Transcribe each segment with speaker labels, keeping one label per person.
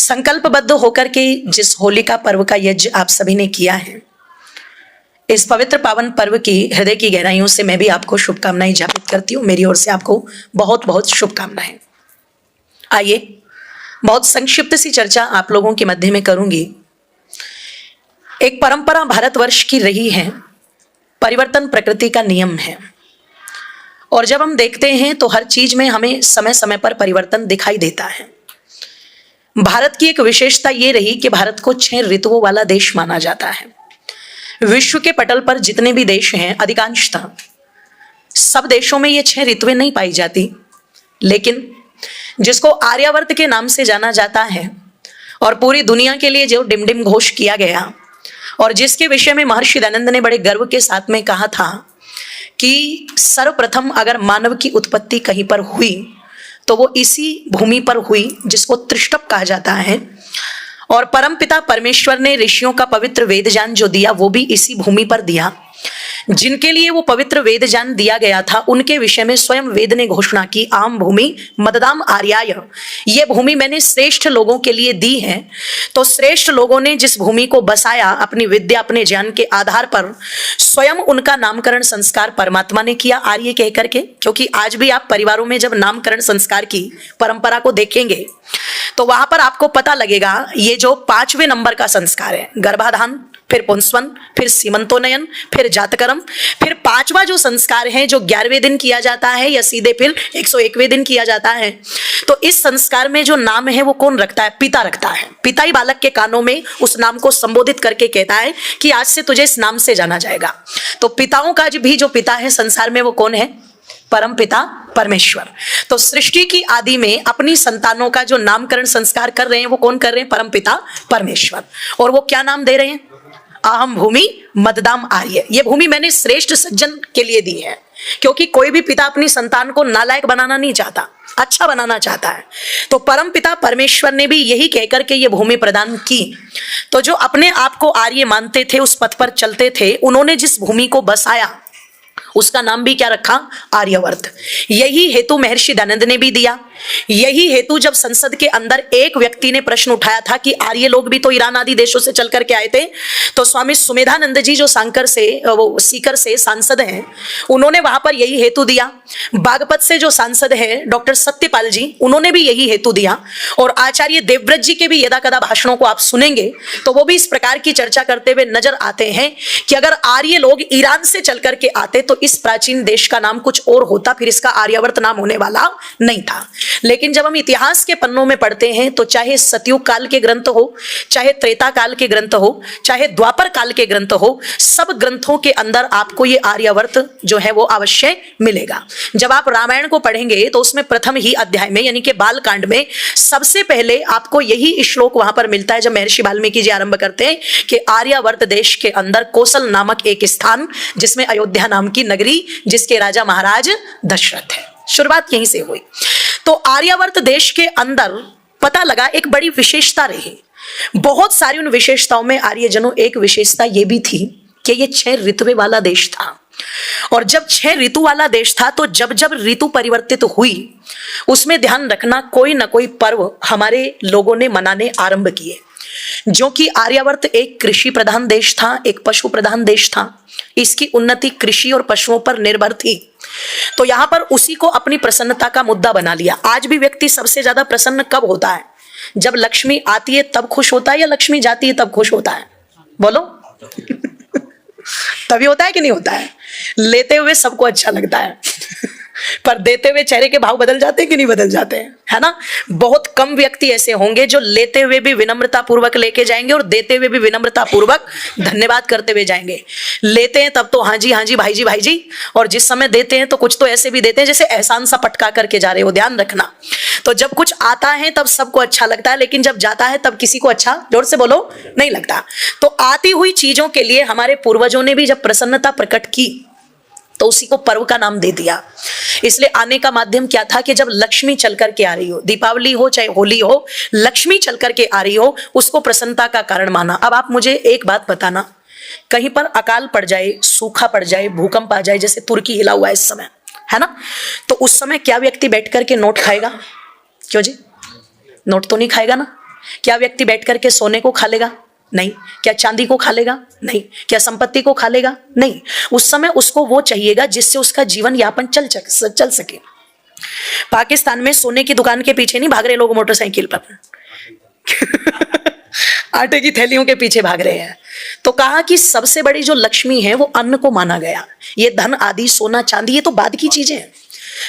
Speaker 1: संकल्पबद्ध होकर के जिस होलिका पर्व का यज्ञ आप सभी ने किया है, इस पवित्र पावन पर्व की हृदय की गहराइयों से मैं भी आपको शुभकामनाएं ज्ञापित करती हूँ। मेरी ओर से आपको बहुत बहुत शुभकामनाएं। आइए बहुत संक्षिप्त सी चर्चा आप लोगों के मध्य में करूंगी। एक परंपरा भारतवर्ष की रही है, परिवर्तन प्रकृति का नियम है, और जब हम देखते हैं तो हर चीज में हमें समय समय पर परिवर्तन दिखाई देता है। भारत की एक विशेषता ये रही कि भारत को 6 ऋतुओं वाला देश माना जाता है। विश्व के पटल पर जितने भी देश हैं, अधिकांशतः सब देशों में ये 6 ऋतुएं नहीं पाई जाती, लेकिन जिसको आर्यावर्त के नाम से जाना जाता है और पूरी दुनिया के लिए जो डिमडिम घोष किया गया, और जिसके विषय में महर्षि दयानंद ने बड़े गर्व के साथ में कहा था कि सर्वप्रथम अगर मानव की उत्पत्ति कहीं पर हुई तो वो इसी भूमि पर हुई जिसको त्रिष्टप कहा जाता है, और परमपिता परमेश्वर ने ऋषियों का पवित्र वेद ज्ञान जो दिया वो भी इसी भूमि पर दिया। जिनके लिए वो पवित्र वेद ज्ञान दिया गया था उनके विषय में स्वयं वेद ने घोषणा की, आम भूमि मददाम आर्याय, ये भूमि मैंने श्रेष्ठ लोगों के लिए दी है। तो श्रेष्ठ लोगों ने जिस भूमि को बसाया अपनी विद्या अपने ज्ञान के आधार पर, स्वयं उनका नामकरण संस्कार परमात्मा ने किया आर्य कह करके। क्योंकि आज भी आप परिवारों में जब नामकरण संस्कार की परंपरा को देखेंगे तो वहां पर आपको पता लगेगा ये जो 5वें नंबर का संस्कार है, गर्भाधान, फिर पुंसवन, फिर सीमंतोनयन, फिर जातकर्म, फिर 5वां जो संस्कार है जो 11वें दिन किया जाता है या सीधे फिर 101वें दिन किया जाता है। तो इस संस्कार में जो नाम है वो कौन रखता है? पिता रखता है। पिता ही बालक के कानों में उस नाम को संबोधित करके कहता है कि आज से तुझे इस नाम से जाना जाएगा। तो पिताओं का भी जो पिता है संसार में वो कौन है? परम पिता परमेश्वर। तो सृष्टि की आदि में अपनी संतानों का जो नामकरण संस्कार कर रहे हैं वो कौन कर रहे हैं? परम पिता परमेश्वर। और वो क्या नाम दे रहे हैं? अहम भूमि मददाम आर्य, ये भूमि मैंने श्रेष्ठ सज्जन के लिए दी है। क्योंकि कोई भी पिता अपनी संतान को नालायक बनाना नहीं चाहता, अच्छा बनाना चाहता है। तो परम पिता परमेश्वर ने भी यही कहकर के ये भूमि प्रदान की। तो जो अपने आप को आर्य मानते थे, उस पथ पर चलते थे, उन्होंने जिस भूमि को बसाया उसका नाम भी क्या रखा? आर्यावर्त। यही हेतु महर्षि दयानंद ने भी दिया। यही हेतु जब संसद के अंदर एक व्यक्ति ने प्रश्न उठाया था कि आर्य लोग भी तो ईरान आदि देशों से चल करके आए थे, तो स्वामी सुमेधानंद जी जो सीकर से सांसद हैं, उन्होंने वहां पर यही हेतु दिया। बागपत से जो सांसद है डॉक्टर सत्यपाल जी, उन्होंने भी यही हेतु दिया। और आचार्य देवव्रत जी के भी यदा कदा भाषणों को आप सुनेंगे तो वो भी इस प्रकार की चर्चा करते हुए नजर आते हैं कि अगर आर्य लोग ईरान से चल करके आते तो इस प्राचीन देश का नाम कुछ और होता, फिर इसका आर्यावर्त नाम होने वाला नहीं था। लेकिन जब हम इतिहास के पन्नों में पढ़ते हैं तो चाहे सतयुग काल के ग्रंथ हो, चाहे त्रेता काल के ग्रंथ हो, चाहे द्वापर काल के ग्रंथ हो, सब ग्रंथों के अंदर आपको ये आर्यावर्त जो है वो अवश्य मिलेगा। जब आप रामायण को पढ़ेंगे तो उसमें प्रथम ही अध्याय में यानी कि बाल कांड में सबसे पहले आपको यही श्लोक वहां पर मिलता है जब महर्षि वाल्मीकि जी आरंभ करते हैं कि आर्यावर्त देश के अंदर कौशल नामक एक स्थान, जिसमें अयोध्या नाम की नगरी, जिसके राजा महाराज दशरथ है। शुरुआत यहीं से हुई। तो आर्यावर्त देश के अंदर पता लगा एक बड़ी विशेषता रही। बहुत सारी उन विशेषताओं में आर्यजनों एक विशेषता यह भी थी कि यह 6 ऋतुएं वाला देश था। और जब 6 ऋतु वाला देश था तो जब जब ऋतु परिवर्तित हुई उसमें ध्यान रखना कोई ना कोई पर्व हमारे लोगों ने मनाने आरंभ किए। जो कि आर्यावर्त एक कृषि प्रधान देश था, एक पशु प्रधान देश था। इसकी उन्नति कृषि और पशुओं पर निर्भर थी। तो यहां पर उसी को अपनी प्रसन्नता का मुद्दा बना लिया। आज भी व्यक्ति सबसे ज्यादा प्रसन्न कब होता है? जब लक्ष्मी आती है तब खुश होता है या लक्ष्मी जाती है तब खुश होता है? बोलो। तभी होता है कि नहीं होता है? लेते हुए सबको अच्छा लगता है पर देते हुए चेहरे के भाव बदल जाते हैं कि नहीं बदल जाते हैं? है ना? बहुत कम व्यक्ति ऐसे होंगे जो लेते हुए भी विनम्रता पूर्वक लेके जाएंगे और देते हुए भी विनम्रता पूर्वक धन्यवाद करते हुए जाएंगे। लेते हैं तब तो हाँ जी भाई जी, और जिस समय देते हैं तो कुछ तो ऐसे भी देते हैं जैसे एहसान सा पटका करके जा रहे हो। ध्यान रखना। तो जब कुछ आता है तब सबको अच्छा लगता है, लेकिन जब जाता है तब किसी को अच्छा, जोर से बोलो, नहीं लगता। तो आती हुई चीजों के लिए हमारे पूर्वजों ने भी जब प्रसन्नता प्रकट की तो उसी को पर्व का नाम दे दिया। इसलिए आने का माध्यम क्या था कि जब लक्ष्मी चल करके आ रही हो, दीपावली हो चाहे होली हो, लक्ष्मी चल करके आ रही हो, उसको प्रसन्नता का कारण माना। अब आप मुझे एक बात बताना, कहीं पर अकाल पड़ जाए, सूखा पड़ जाए, भूकंप आ जाए, जैसे तुर्की हिला हुआ है इस समय, है ना, तो उस समय क्या व्यक्ति बैठ करके नोट खाएगा? क्यों जी? नोट तो नहीं खाएगा ना, क्या व्यक्ति बैठ करके सोने को खा लेगा? नहीं। क्या चांदी को खा लेगा? नहीं। क्या संपत्ति को खा लेगा? नहीं। उस समय उसको वो चाहिएगा जिससे उसका जीवन यापन चल सके। पाकिस्तान में सोने की दुकान के पीछे नहीं भाग रहे लोग मोटरसाइकिल पर आटे की थैलियों के पीछे भाग रहे हैं। तो कहा कि सबसे बड़ी जो लक्ष्मी है वो अन्न को माना गया। ये धन आदि सोना चांदी ये तो बाद की चीजें हैं।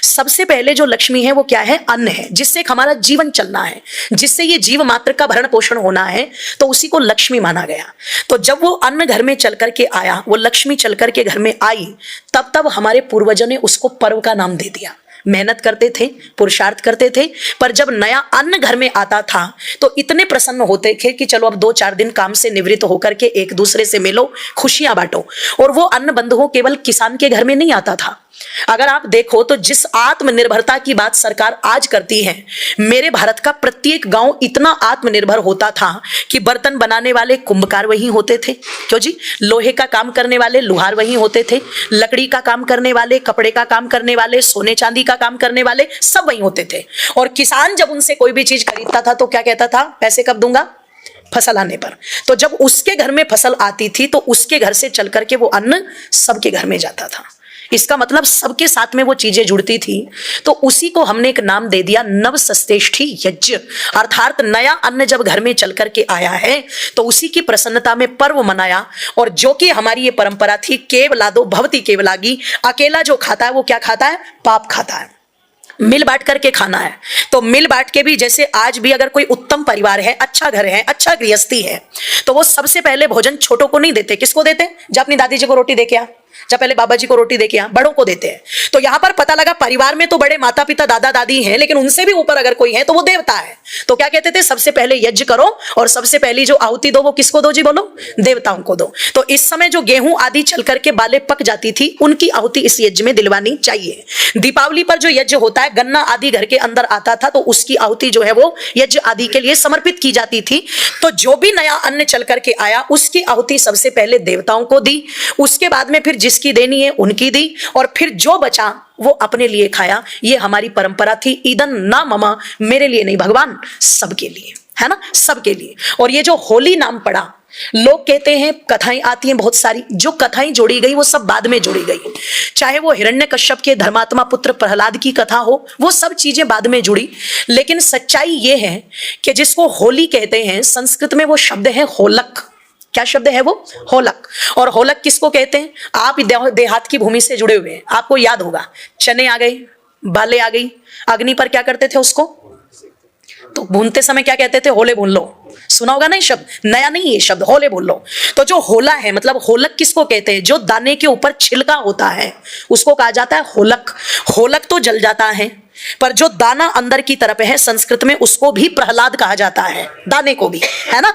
Speaker 1: सबसे पहले जो लक्ष्मी है वो क्या है? अन्न है, जिससे हमारा जीवन चलना है, जिससे ये जीव मात्र का भरण पोषण होना है, तो उसी को लक्ष्मी माना गया। तो जब वो अन्न घर में चल करके आया, वो लक्ष्मी चल करके घर में आई, तब हमारे पूर्वजों ने उसको पर्व का नाम दे दिया। मेहनत करते थे, पुरुषार्थ करते थे, पर जब नया अन्न घर में आता था तो इतने प्रसन्न होते थे कि चलो अब 2-4 दिन काम से निवृत्त होकर के एक दूसरे से मिलो, खुशियां बांटो। और वो अन्न बंधुओं केवल किसान के घर में नहीं आता था। अगर आप देखो तो जिस आत्मनिर्भरता की बात सरकार आज करती है, मेरे भारत का प्रत्येक गांव इतना आत्मनिर्भर होता था कि बर्तन बनाने वाले कुंभकार वही होते थे। क्यों जी? लोहे का काम करने वाले लुहार वही होते थे, लकड़ी का काम करने वाले, कपड़े का काम करने वाले, सोने चांदी का काम करने वाले सब वही होते थे। और किसान जब उनसे कोई भी चीज खरीदता था तो क्या कहता था? पैसे कब दूंगा? फसल आने पर। तो जब उसके घर में फसल आती थी तो उसके घर से चल करके वो अन्न सबके घर में जाता था। इसका मतलब सबके साथ में वो चीजें जुड़ती थी। तो उसी को हमने एक नाम दे दिया नवसस्तेष्ठी यज्ञ, अर्थात नया अन्न जब घर में चल करके आया है तो उसी की प्रसन्नता में पर्व मनाया। और जो कि हमारी ये परंपरा थी, केवलादो भवति केवलागी, अकेला जो खाता है वो क्या खाता है? पाप खाता है। मिल बांट करके खाना है। तो मिल बांट के भी, जैसे आज भी अगर कोई उत्तम परिवार है, अच्छा घर है, अच्छा गृहस्थी है, तो वो सबसे पहले भोजन छोटों को नहीं देते। किसको देते? जब अपनी दादी जी को रोटी दे के आ, जब पहले बाबा जी को रोटी दे के आ, बड़ों को देते हैं। तो यहां पर पता लगा परिवार में तो बड़े माता पिता दादा दादी हैं, लेकिन उनसे भी ऊपर अगर कोई है तो वो देवता है। तो क्या कहते थे? सबसे पहले यज्ञ करो और सबसे पहली जो आहुति दो वो किसको दो जी? बोलो, देवताओं को दो। तो इस समय जो गेहूं आदि चल करके बाले पक जाती थी, उनकी आहुति इस यज्ञ में दिलवानी चाहिए। दीपावली पर जो यज्ञ होता है, गन्ना आदि घर के अंदर आता था तो उसकी आहुति जो है वो यज्ञ आदि के लिए समर्पित की जाती थी। तो जो भी नया अन्न चल करके आया उसकी आहुति सबसे पहले देवताओं को दी, उसके बाद में फिर जिसकी देनी है उनकी दी, और फिर जो बचा वो अपने लिए खाया। ये हमारी परंपरा थी। ईदन ना ममा, मेरे लिए नहीं भगवान, सबके लिए, है ना, सबके लिए। और ये जो होली नाम पड़ा, लोग कहते हैं कथाएं आती हैं बहुत सारी, जो कथाएं जोड़ी गई वो सब बाद में जोड़ी गई। चाहे वो हिरण्यकश्यप के धर्मात्मा पुत्र प्रहलाद की कथा हो, वो सब चीजें बाद में जुड़ी। लेकिन सच्चाई ये है कि जिसको होली कहते हैं, संस्कृत में वो शब्द है होलक। क्या शब्द है वो? होलक। और होलक किसको कहते हैं? आप देहात की भूमि से जुड़े हुए हैं, आपको याद होगा, चने आ गए, बाले आ गई, अग्नि पर क्या करते थे उसको? तो भूनते समय क्या कहते थे? होले भून लो। सुना होगा ना ये शब्द, नया नहीं ये शब्द, होले भून लो। तो जो होला है, मतलब होलक किसको कहते हैं? जो दाने के ऊपर छिलका होता है उसको कहा जाता है होलक। होलक तो जल जाता है, पर जो दाना अंदर की तरफ है, संस्कृत में उसको भी प्रहलाद कहा जाता है, दाने को भी, है ना,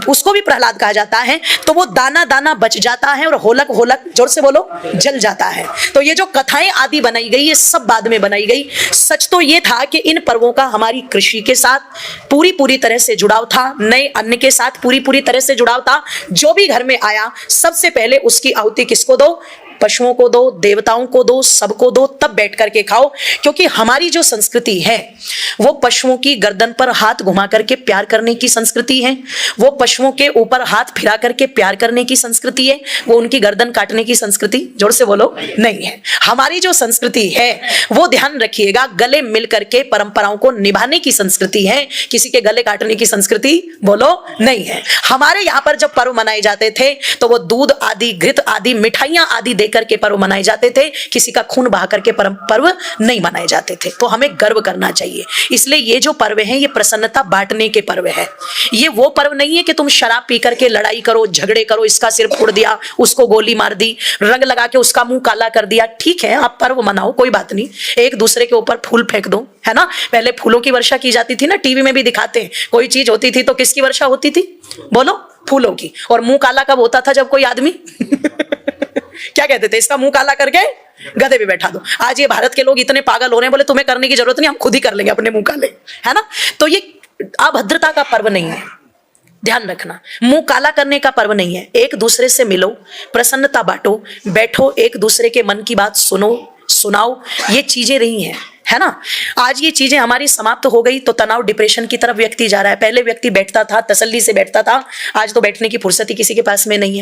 Speaker 1: उसको भी प्रहलाद कहा जाता है। तो वो दाना दाना बच जाता है और होलक होलक, जोर से बोलो, जल जाता है। तो ये जो कथाएं आदि बनाई गई ये सब बाद में बनाई गई। सच तो ये था कि इन पर्वों का हमारी कृषि के साथ पूरी तरह से जुड़ाव था, नए अन्न के साथ पूरी तरह से जुड़ाव था। जो भी घर में आया सबसे पहले उसकी आहुति किसको दो? पशुओं को दो, देवताओं को दो, सबको दो, तब बैठ करके खाओ। क्योंकि हमारी जो संस्कृति है वो पशुओं की गर्दन पर हाथ घुमा करके प्यार करने की संस्कृति है, वो पशुओं के ऊपर हाथ फिरा करके प्यार करने की संस्कृति है, वो उनकी गर्दन काटने की संस्कृति, जोर से बोलो, नहीं है। हमारी जो संस्कृति है वो, ध्यान रखिएगा, गले मिल करके परंपराओं को निभाने की संस्कृति है, किसी के गले काटने की संस्कृति बोलो नहीं है। हमारे यहाँ पर जब पर्व मनाए जाते थे तो वो दूध आदि, घृत आदि, मिठाइयां आदि देकर के पर्व मनाए जाते थे, किसी का खून बहा करके पर्व नहीं मनाए जाते थे। तो हमें गर्व करना चाहिए। इसलिए ये जो पर्व है ये प्रसन्नता बांटने के पर्व है। ये वो पर्व नहीं है कि तुम शराब पी करके लड़ाई करो, झगड़े करो, इसका सिर फोड़ दिया, उसको गोली मार दी, रंग लगा के उसका मुंह काला कर दिया। ठीक है, आप पर्व मनाओ, कोई बात नहीं, एक दूसरे के ऊपर फूल फेंक दो, है ना। पहले फूलों की वर्षा की जाती थी ना, टीवी में भी दिखाते हैं, कोई चीज होती थी तो किसकी वर्षा होती थी? बोलो, फूलों की। और मुंह काला कब होता था? जब कोई आदमी क्या कहते थे? इसका मुंह काला करके गधे पे बैठा दो। आज ये भारत के लोग इतने पागल हो रहे हैं, बोले तुम्हें करने की जरूरत नहीं, हम खुद ही कर लेंगे अपने मुंह काले, है ना। तो ये अभद्रता का पर्व नहीं है, ध्यान रखना। मुंह काला करने का पर्व नहीं है। एक दूसरे से मिलो, प्रसन्नता बांटो, बैठो, एक दूसरे के मन की बात सुनो, सुनाओ, ये चीजें रही हैं, है ना। आज ये चीजें हमारी समाप्त हो गई तो तनाव डिप्रेशन की तरफ व्यक्ति जा रहा है। पहले व्यक्ति बैठता था, तसल्ली से बैठता था, आज तो बैठने की फुर्सत ही किसी के पास में नहीं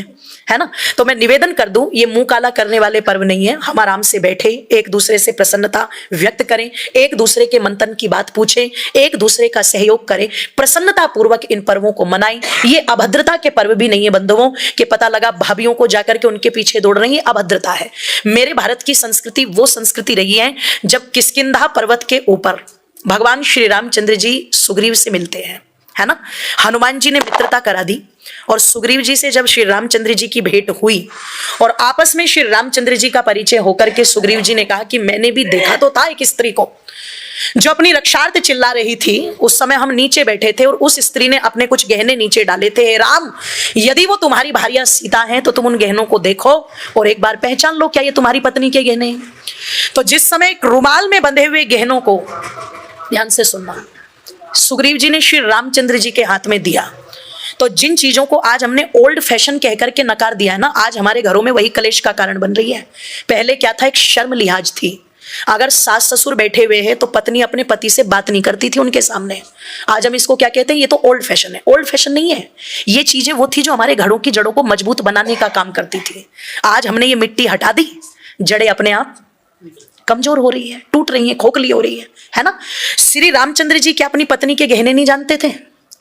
Speaker 1: है ना। तो मैं निवेदन कर दूं, ये मुंह काला करने वाले पर्व नहीं है। हम आराम से बैठे, एक दूसरे से प्रसन्नता व्यक्त करें, एक दूसरे के मंथन की बात पूछें, एक दूसरे का सहयोग करें, प्रसन्नता पूर्वक इन पर्वों को मनाएं। ये अभद्रता के पर्व भी नहीं है बंधुओं के पता लगा भाभीियों को जाकर के उनके पीछे दौड़ रही है, अभद्रता है। मेरे भारत की संस्कृति वो संस्कृति रही है जब किष्किंधा पर्वत के ऊपर भगवान श्री रामचंद्र जी सुग्रीव से मिलते हैं, है ना। हनुमान जी ने मित्रता करा दी और सुग्रीव जी से जब श्री रामचंद्र जी की भेंट हुई और आपस में श्री रामचंद्र जी का परिचय होकर के सुग्रीव जी ने कहा कि मैंने भी देखा तो था एक स्त्री को जो अपनी रक्षार्थ चिल्ला रही थी। उस समय हम नीचे बैठे थे और उस स्त्री ने अपने कुछ गहने नीचे डाले थे। हे राम, यदि वो तुम्हारी भार्या सीता है तो तुम उन गहनों को देखो और एक बार पहचान लो क्या ये तुम्हारी पत्नी के गहने हैं। तो जिस समय एक रुमाल में बंधे हुए गहनों को, ध्यान से सुनना, सुग्रीव जी ने श्री रामचंद्र जी के हाथ में दिया, तो जिन चीजों को आज हमने ओल्ड फैशन कह करके नकार दिया है ना, आज हमारे घरों में वही कलेश का कारण बन रही है। पहले क्या था, एक शर्म लिहाज थी। अगर सास ससुर बैठे हुए हैं तो पत्नी अपने पति से बात नहीं करती थी उनके सामने। आज हम इसको क्या कहते हैं, ये तो ओल्ड फैशन है। ओल्ड फैशन नहीं है, ये चीजें वो थी जो हमारे घरों की जड़ों को मजबूत बनाने का काम करती थी। आज हमने ये मिट्टी हटा दी, जड़ें अपने आप कमजोर हो रही है, टूट रही है, खोखली हो रही है ना। श्री रामचंद्र जी क्या अपनी पत्नी के गहने नहीं जानते थे?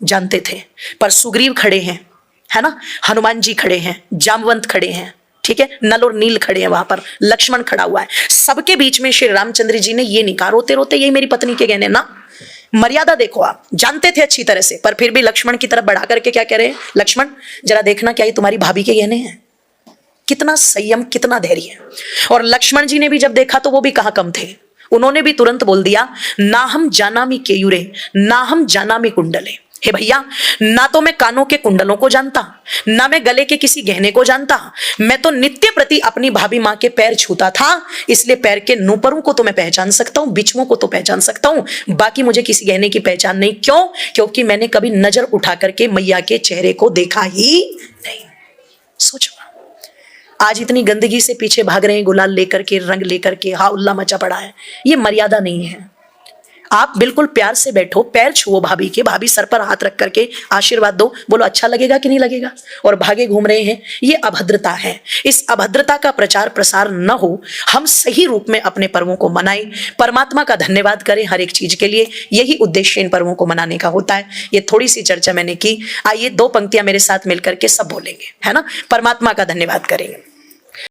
Speaker 1: जानते थे। पर सुग्रीव खड़े हैं, है ना, हनुमान जी खड़े हैं, जामवंत खड़े हैं, ठीक है, नल और नील खड़े हैं, वहां पर लक्ष्मण खड़ा हुआ है। सबके बीच में श्री रामचंद्र जी ने ये नहीं कहा रोते रोते यही मेरी पत्नी के गहने ना। मर्यादा देखो, आप जानते थे अच्छी तरह से, पर फिर भी लक्ष्मण की तरफ बढ़ा करके क्या कह रहे हैं, लक्ष्मण जरा देखना क्या ये तुम्हारी भाभी के गहने हैं। कितना संयम, कितना धैर्य। और लक्ष्मण जी ने भी जब देखा तो वो भी कहाँ कम थे, उन्होंने भी तुरंत बोल दिया, ना हम जानामि केयूरे ना हम जानामि कुंडले। हे भैया, ना तो मैं कानों के कुंडलों को जानता, ना मैं गले के किसी गहने को जानता, मैं तो नित्य प्रति अपनी भाभी माँ के पैर छूता था, इसलिए पैर के नूपुरों को तो मैं पहचान सकता हूँ, बिछुओं को तो पहचान सकता हूँ, बाकी मुझे किसी गहने की पहचान नहीं। क्यों? क्योंकि मैंने कभी नजर उठा करके मैया के चेहरे को देखा ही नहीं। सोचो, आज इतनी गंदगी से पीछे भाग रहे हैं, गुलाल लेकर के, रंग लेकर के, हा उल्ला मचा पड़ा है। ये मर्यादा नहीं है। आप बिल्कुल प्यार से बैठो, पैर छुओ भाभी के, भाभी सर पर हाथ रख करके आशीर्वाद दो, बोलो अच्छा लगेगा कि नहीं लगेगा, और भागे घूम रहे हैं, ये अभद्रता है। इस अभद्रता का प्रचार प्रसार न हो, हम सही रूप में अपने पर्वों को मनाएं, परमात्मा का धन्यवाद करें हर एक चीज के लिए। यही उद्देश्य इन पर्वों को मनाने का होता है। ये थोड़ी सी चर्चा मैंने की। आइए 2 पंक्तियां मेरे साथ मिलकर के सब बोलेंगे, है ना। परमात्मा का धन्यवाद करेंगे।